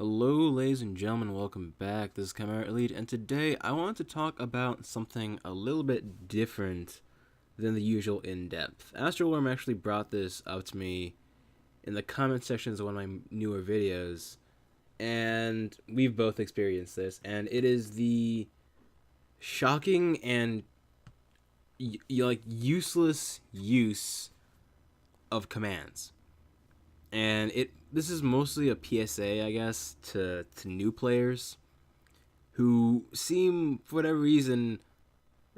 Hello, ladies and gentlemen, welcome back. This is Chimera Elite, and today I want to talk about something a little bit different than the usual in-depth. Astralwyrm actually brought this up to me in the comment sections of one of my newer videos, and we've both experienced this, and it is the shocking and useless use of commands. And this is mostly a PSA, I guess, to new players who seem, for whatever reason,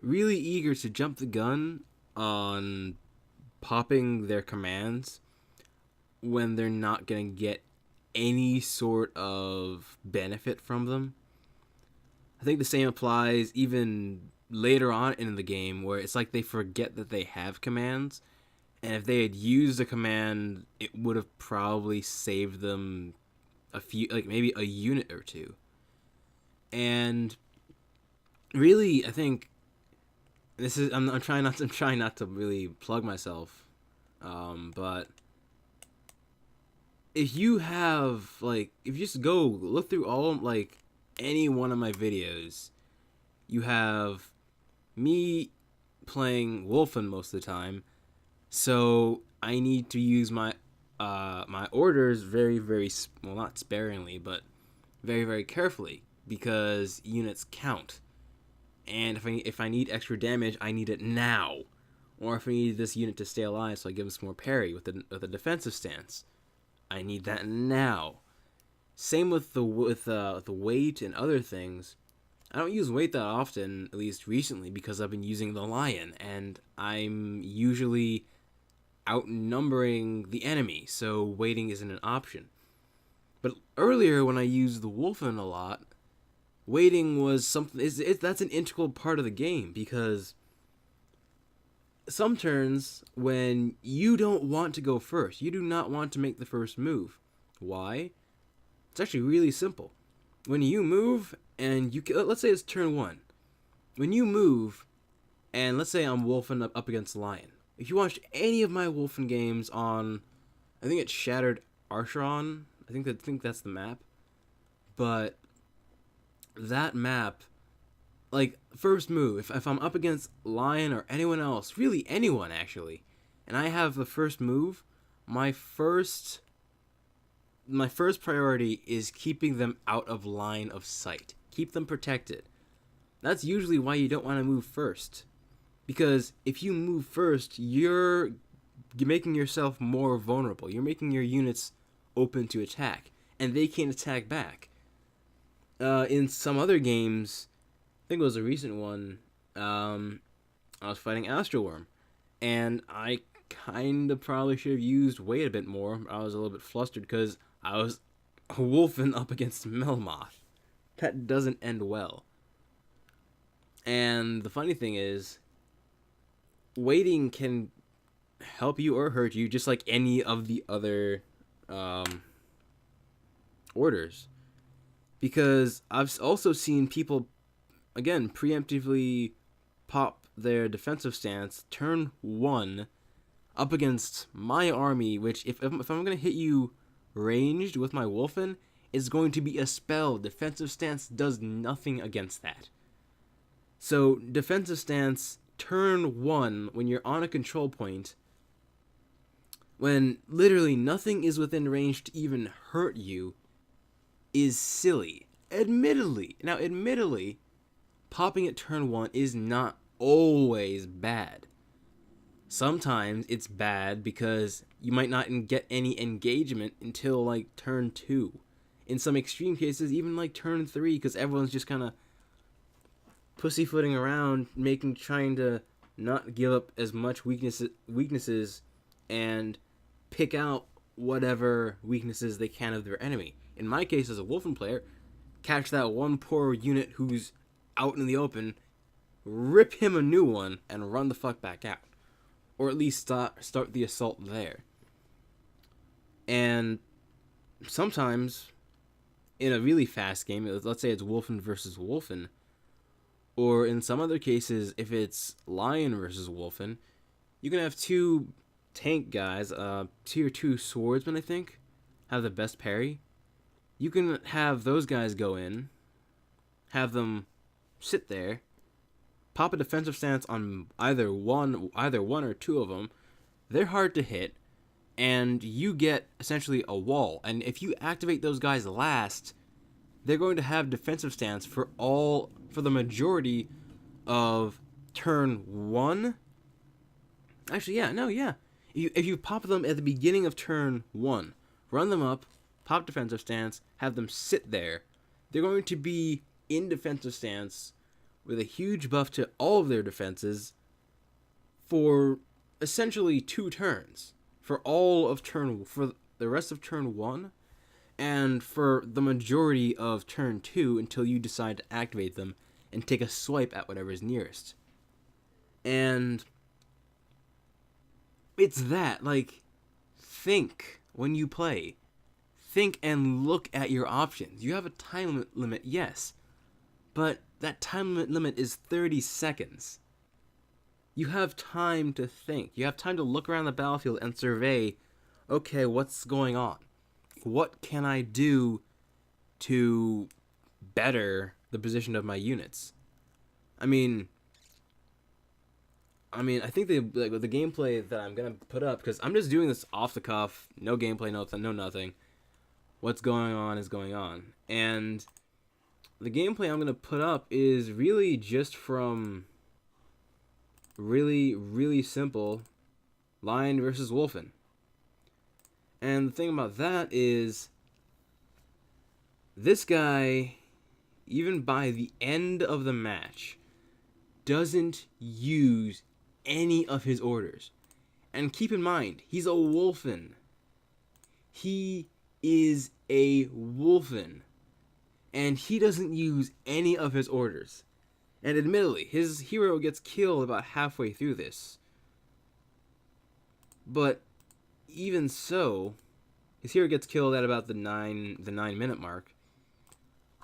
really eager to jump the gun on popping their commands when they're not going to get any sort of benefit from them. I think the same applies even later on in the game, where it's like they forget that they have commands. And if they had used a command, it would have probably saved them a few, like maybe a unit or two. And really, I think this is I'm trying not to really plug myself, but if you have if you just go look through any one of my videos, you have me playing Wolfen most of the time. So I need to use my my orders very, well, not sparingly, but very, very carefully, because units count. And if I need extra damage, I need it now. Or if I need this unit to stay alive, so I give him some more parry with a defensive stance, I need that now. Same with the weight and other things. I don't use weight that often, at least recently, because I've been using the lion, and I'm usually outnumbering the enemy, so waiting isn't an option. But earlier, when I used the Wolfen a lot, waiting was something. That's an integral part of the game, because some turns when you don't want to go first, you do not want to make the first move. Why? It's actually really simple. When you move and let's say it's turn 1. When you move, and let's say I'm Wolfen up against the lion. If you watched any of my Wolfen games on, I think it's Shattered Archeron. I think that's the map. But that map, first move, if I'm up against Lion or anyone else, really anyone actually, and I have the first move, my first priority is keeping them out of line of sight. Keep them protected. That's usually why you don't want to move first. Because if you move first, you're making yourself more vulnerable. You're making your units open to attack, and they can't attack back. In some other games, I think it was a recent one, I was fighting Astralwyrm, and I kind of probably should have used weight a bit more. I was a little bit flustered because I was wolfing up against Melmoth. That doesn't end well. And the funny thing is, waiting can help you or hurt you, just like any of the other orders. Because I've also seen people, again, preemptively pop their defensive stance, turn 1, up against my army, which if I'm going to hit you ranged with my Wolfen, is going to be a spell. Defensive stance does nothing against that. So defensive stance, turn 1, when you're on a control point, when literally nothing is within range to even hurt you, is silly. Admittedly, popping at turn 1 is not always bad. Sometimes it's bad because you might not get any engagement until turn 2. In some extreme cases, even turn 3, because everyone's just kind of pussyfooting around, trying to not give up as much weaknesses and pick out whatever weaknesses they can of their enemy. In my case, as a Wolfen player, catch that one poor unit who's out in the open, rip him a new one, and run the fuck back out. Or at least start the assault there. And sometimes, in a really fast game, let's say it's Wolfen versus Wolfen, or in some other cases, if it's Lion versus Wolfen, you can have two tank guys, tier 2 swordsmen, I think, have the best parry. you can have those guys go in, have them sit there, pop a defensive stance on either one or two of them. They're hard to hit, and you get essentially a wall. And if you activate those guys last, they're going to have defensive stance for the majority of turn 1. Actually, yeah, no, yeah. If you pop them at the beginning of turn 1, run them up, pop defensive stance, have them sit there, they're going to be in defensive stance with a huge buff to all of their defenses for essentially 2 turns. For the rest of turn 1, and for the majority of turn 2 until you decide to activate them and take a swipe at whatever is nearest. And it's that, like, think when you play. Think and look at your options. You have a time limit, yes, but that time limit is 30 seconds. You have time to think. You have time to look around the battlefield and survey, okay, what's going on? What can I do to better the position of my units? I think the gameplay that I'm gonna put up, because I'm just doing this off the cuff, no gameplay, no nothing. What's going on is going on, and the gameplay I'm gonna put up is really just from really simple Lion versus Wolfen. And the thing about that is, this guy, even by the end of the match, doesn't use any of his orders. And keep in mind, he's a Wolfen. He is a Wolfen. And he doesn't use any of his orders. And admittedly, his hero gets killed about halfway through this. But even so, his hero gets killed at about the 9-minute mark.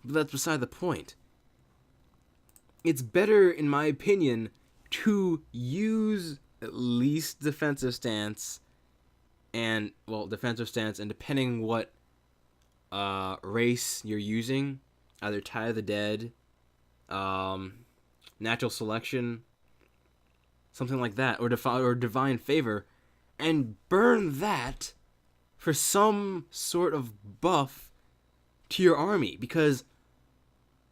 But that's beside the point. It's better, in my opinion, to use at least defensive stance, and depending what race you're using, either Tie of the Dead, Natural Selection, something like that, or Divine Favor, and burn that for some sort of buff to your army. Because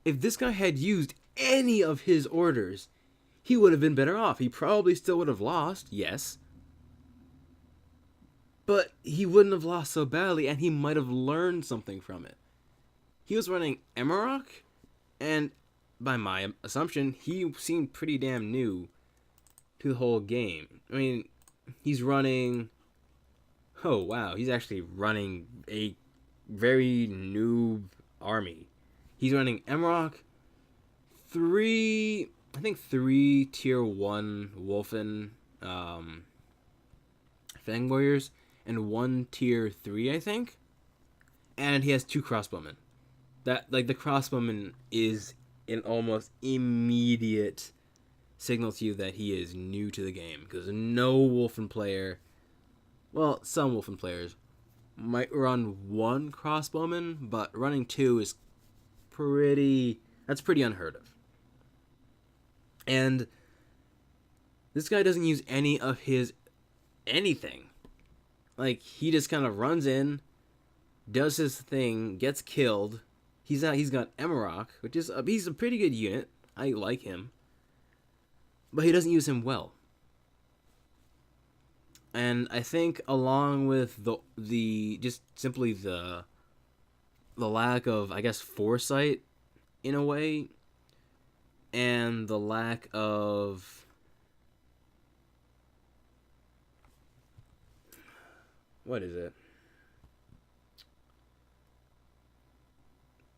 if this guy had used any of his orders, he would have been better off. He probably still would have lost, yes, but he wouldn't have lost so badly, and he might have learned something from it. He was running Emerok, and by my assumption, he seemed pretty damn new to the whole game. I mean, he's running... Oh, wow, he's actually running a very noob army. He's running Emerok, 3 tier 1 Wolfen Fang Warriors, and 1 tier 3, I think. And he has 2 crossbowmen. The crossbowman is an almost immediate signal to you that he is new to the game, because no Wolfen player, well, some Wolfen players might run 1 crossbowman, but running 2 is pretty unheard of. And this guy doesn't use any of his anything. Like, he just kind of runs in, does his thing, gets killed. He's got Emerok, which is he's a pretty good unit. I like him, but he doesn't use him well. And I think, along with the just simply the lack of, I guess, foresight in a way, and the lack of, what is it?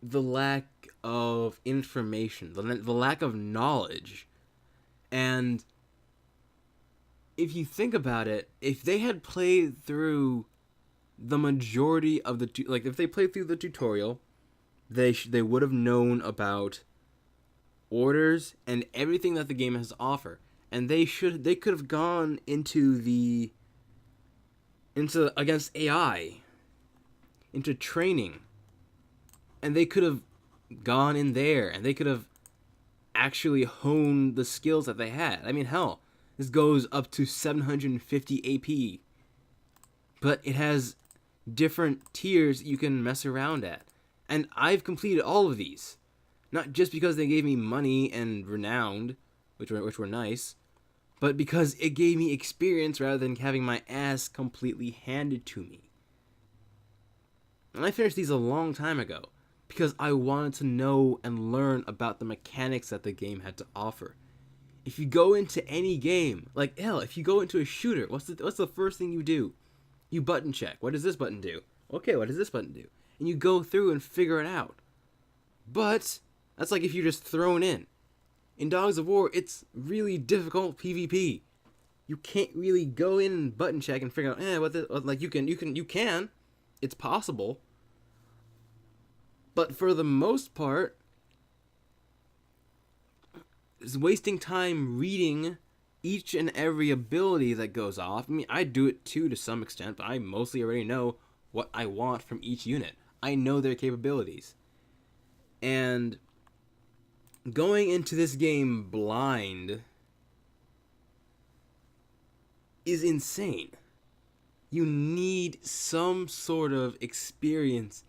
The lack of information, the lack of knowledge. And if you think about it, if they had played through the majority of the if they played through the tutorial, they would have known about orders and everything that the game has to offer, and they could have gone into against AI, into training, And they could have gone in there and they could have actually honed the skills that they had. I mean, hell, this goes up to 750 AP. But it has different tiers you can mess around at. And I've completed all of these. Not just because they gave me money and renowned, which were nice, but because it gave me experience rather than having my ass completely handed to me. And I finished these a long time ago because I wanted to know and learn about the mechanics that the game had to offer. If you go into any game, like hell, if you go into a shooter, what's the first thing you do? You button check. What does this button do? Okay, what does this button do? And you go through and figure it out. But that's like if you're just thrown in. In Dogs of War, it's really difficult PvP. You can't really go in and button check and figure out, like you can. It's possible. But for the most part, it's wasting time reading each and every ability that goes off. I mean, I do it too to some extent, but I mostly already know what I want from each unit. I know their capabilities. And going into this game blind is insane. You need some sort of experience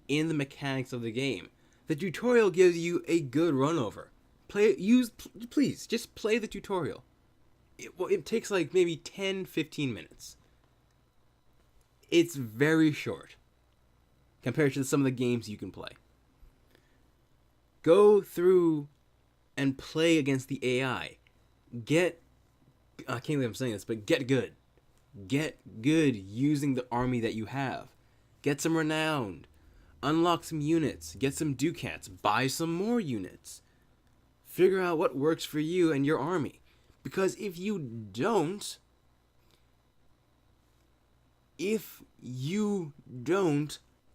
in the mechanics of the game. The tutorial gives you a good run over. Please, just play the tutorial. It takes like maybe 10-15 minutes. It's very short compared to some of the games you can play. Go through and play against the AI. I can't believe I'm saying this, but get good. Get good using the army that you have. Get some renowned. Unlock some units. Get some ducats. Buy some more units. Figure out what works for you and your army. Because if you don't,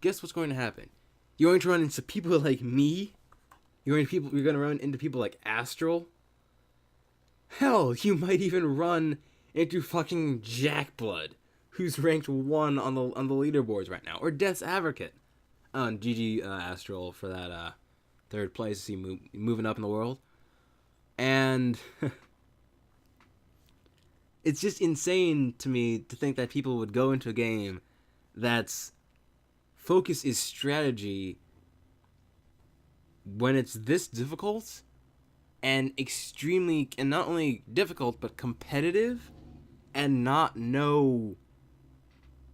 guess what's going to happen? You're going to run into people like me. You're going to run into people like Astral. Hell, you might even run into fucking Jackblood, who's ranked 1 on the leaderboards right now, or Death's Advocate. GG Astral for that 3rd place. He moving up in the world, and it's just insane to me to think that people would go into a game that's focus is strategy when it's this difficult and not only difficult but competitive, and not know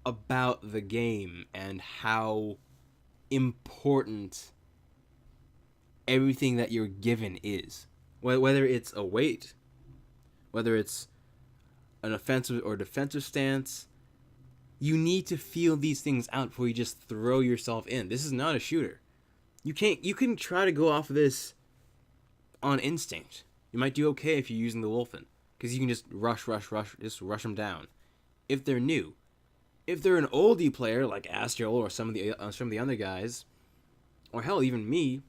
about the game and how important everything that you're given is. Whether it's a weight, whether it's an offensive or defensive stance, you need to feel these things out before you just throw yourself in. This is not a shooter. You can try to go off of this on instinct. You might do okay if you're using the Wolfen, because you can just rush, just rush them down. If they're new. If they're an oldie player like Astral or some of the other guys, or hell, even me,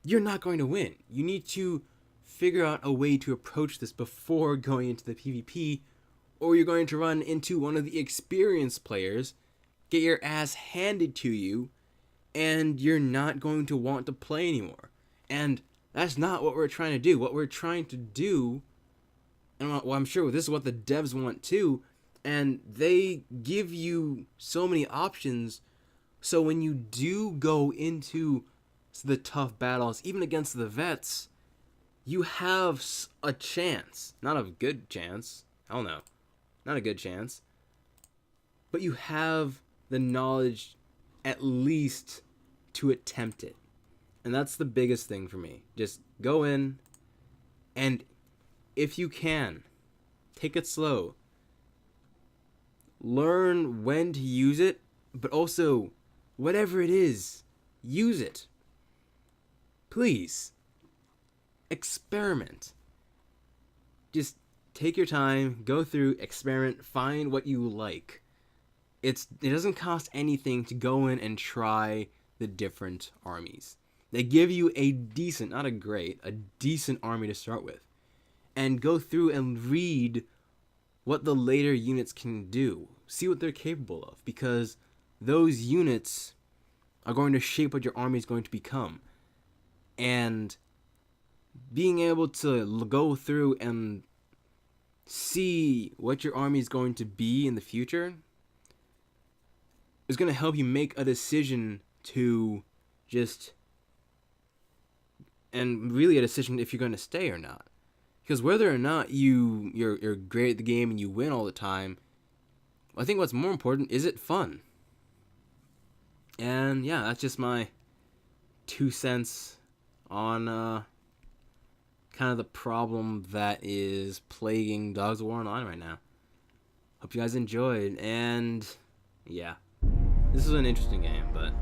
you're not going to win. You need to figure out a way to approach this before going into the PvP, or you're going to run into one of the experienced players, get your ass handed to you, and you're not going to want to play anymore. And that's not what we're trying to do. What we're trying to do, and I'm sure this is what the devs want too, and they give you so many options, so when you do go into the tough battles, even against the vets, you have a chance. Not a good chance. Hell no. Not a good chance. But you have the knowledge at least to attempt it. And that's the biggest thing for me. Just go in, and if you can, take it slow. Learn when to use it, but also, whatever it is, use it. Please. Experiment. Just take your time, go through, experiment, find what you like. It doesn't cost anything to go in and try the different armies. They give you a decent, not a great, a decent army to start with. And go through and read what the later units can do. See what they're capable of. Because those units are going to shape what your army is going to become. And being able to go through and see what your army is going to be in the future is going to help you make a decision to just, and really a decision if you're going to stay or not. Because whether or not you're great at the game and you win all the time, I think what's more important, is it fun? And yeah, that's just my 2 cents on kind of the problem that is plaguing Dogs of War Online right now. Hope you guys enjoyed, and yeah, this was an interesting game, but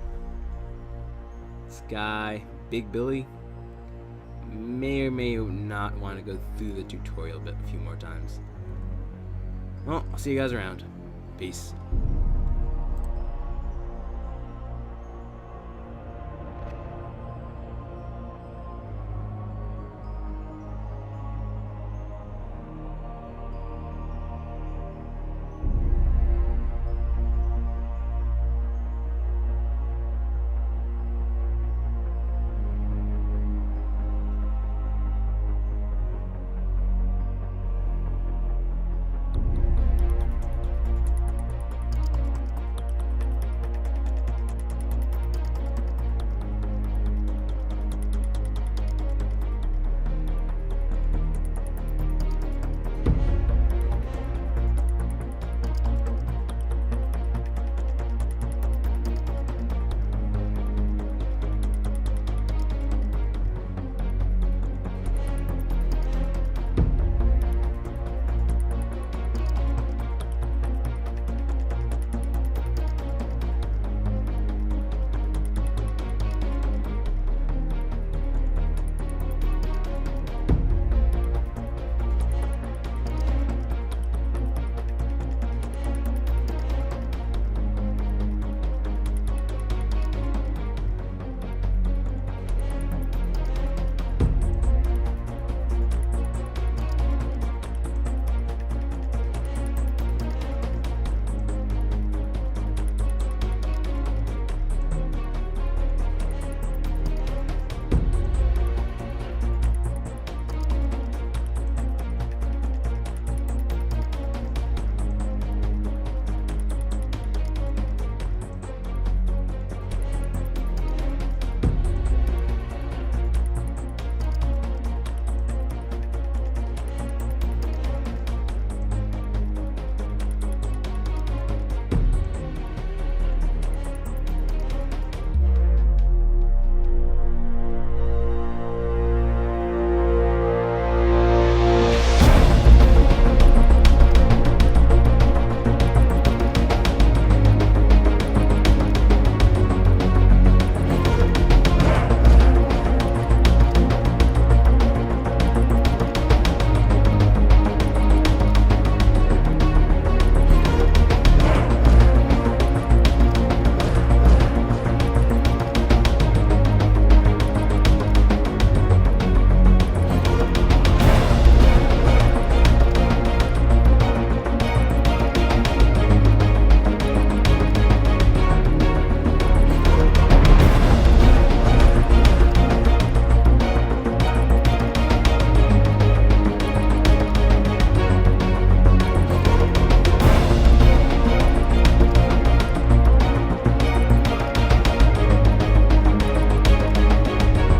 this guy, Big Billy, may or may not want to go through the tutorial a few more times. Well, I'll see you guys around. Peace.